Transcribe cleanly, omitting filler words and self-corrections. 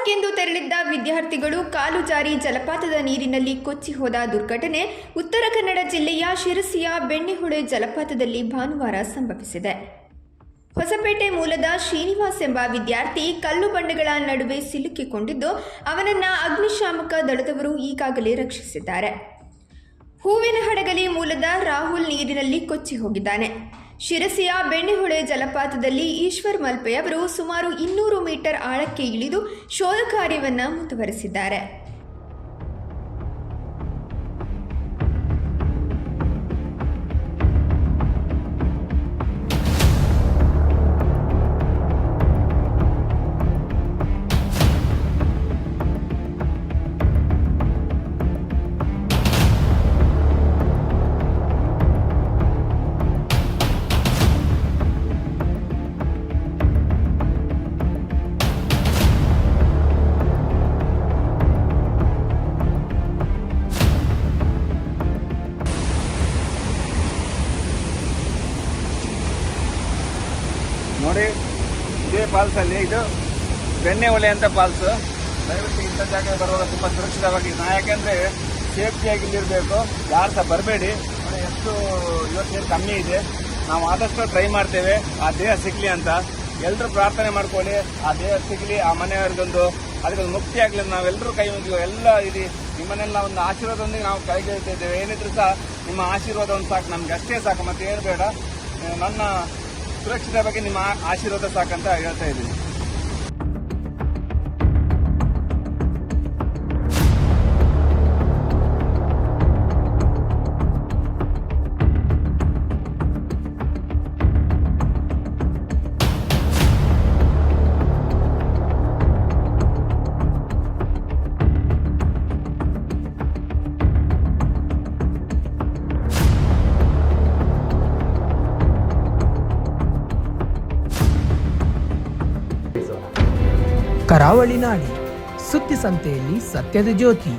ಪ್ರವಾಸಕ್ಕೆಂದು ತೆರಳಿದ್ದ ವಿದ್ಯಾರ್ಥಿಗಳು ಕಾಲು ಜಾರಿ ಜಲಪಾತದ ನೀರಿನಲ್ಲಿ ಕೊಚ್ಚಿ ಹೋದ ದುರ್ಘಟನೆ ಉತ್ತರ ಕನ್ನಡ ಜಿಲ್ಲೆಯ ಶಿರಸಿಯ ಬೆಣ್ಣೆಹೊಳೆ ಜಲಪಾತದಲ್ಲಿ ಭಾನುವಾರ ಸಂಭವಿಸಿದೆ. ಹೊಸಪೇಟೆ ಮೂಲದ ಶ್ರೀನಿವಾಸ್ ಎಂಬ ವಿದ್ಯಾರ್ಥಿ ಕಲ್ಲು ಬಂಡೆಗಳ ನಡುವೆ ಸಿಲುಕಿಕೊಂಡಿದ್ದು ಅವನನ್ನು ಅಗ್ನಿಶಾಮಕ ದಳದವರು ಈಗಾಗಲೇ ರಕ್ಷಿಸಿದ್ದಾರೆ. ಹೂವಿನಹಡಗಲಿ ಮೂಲದ ರಾಹುಲ್ ನೀರಿನಲ್ಲಿ ಕೊಚ್ಚಿ ಹೋಗಿದ್ದಾನೆ. ಶಿರಸಿಯ ಬೆಣ್ಣೆಹೊಳೆ ಜಲಪಾತದಲ್ಲಿ ಈಶ್ವರ್ ಮಲ್ಪೆ ಅವರು ಸುಮಾರು 200 ಮೀಟರ್ ಆಳಕ್ಕೆ ಇಳಿದು ಶೋಧ ಕಾರ್ಯವನ್ನು ಮುಂದುವರೆಸಿದ್ದಾರೆ. ನೋಡಿ, ಇದೇ ಫಾಲ್ಸಲ್ಲಿ ಇದು ಬೆಣ್ಣೆಹೊಳೆ ಅಂತ ಫಾಲ್ಸು. ದಯವಿಟ್ಟು ಇಂಥ ಜಾಗ ಬರುವಾಗ ತುಂಬ ಸುರಕ್ಷಿತವಾಗಿ, ಯಾಕೆಂದರೆ ಸೇಫ್ಟಿಯಾಗಿ ಇಲ್ಲಿರಬೇಕು. ಯಾರು ಸಹ ಬರಬೇಡಿ. ಎಷ್ಟು ಇವತ್ತೇನು ಕಮ್ಮಿ ಇದೆ, ನಾವು ಆದಷ್ಟು ಟ್ರೈ ಮಾಡ್ತೇವೆ ಆ ದೇಹ ಸಿಗಲಿ ಅಂತ. ಎಲ್ಲರೂ ಪ್ರಾರ್ಥನೆ ಮಾಡ್ಕೊಳ್ಳಿ, ಆ ದೇಹ ಸಿಗಲಿ, ಆ ಮನೆಯವ್ರಿಗೊಂದು ಅದಕ್ಕೊಂದು ಮುಕ್ತಿ ಆಗಲಿ. ನಾವೆಲ್ಲರೂ ಕೈ ಮುಗಿಯುವ ಎಲ್ಲ ಇದು ನಿಮ್ಮನ್ನೆಲ್ಲ ಒಂದು ಆಶೀರ್ವಾದದೊಂದಿಗೆ ನಾವು ಕೈಗೆಳ್ತಿದ್ದೇವೆ. ಏನಿದ್ರು ಸಹ ನಿಮ್ಮ ಆಶೀರ್ವಾದ ಒಂದು ಸಾಕು, ನಮ್ಗೆ ಅಷ್ಟೇ ಸಾಕು, ಮತ್ತೆ ಏನು ಬೇಡ. ನನ್ನ ಸುರಕ್ಷತೆ ಬಗ್ಗೆ ನಿಮ್ಮ ಆಶೀರ್ವಾದ ಸಾಕಂತ ಹೇಳ್ತಾ ಇದ್ದೀನಿ. ಕರಾವಳಿ ನಾಡಿ ಸುದ್ದಿ ಸಂತೆಯಲ್ಲಿ ಸತ್ಯದ ಜ್ಯೋತಿ.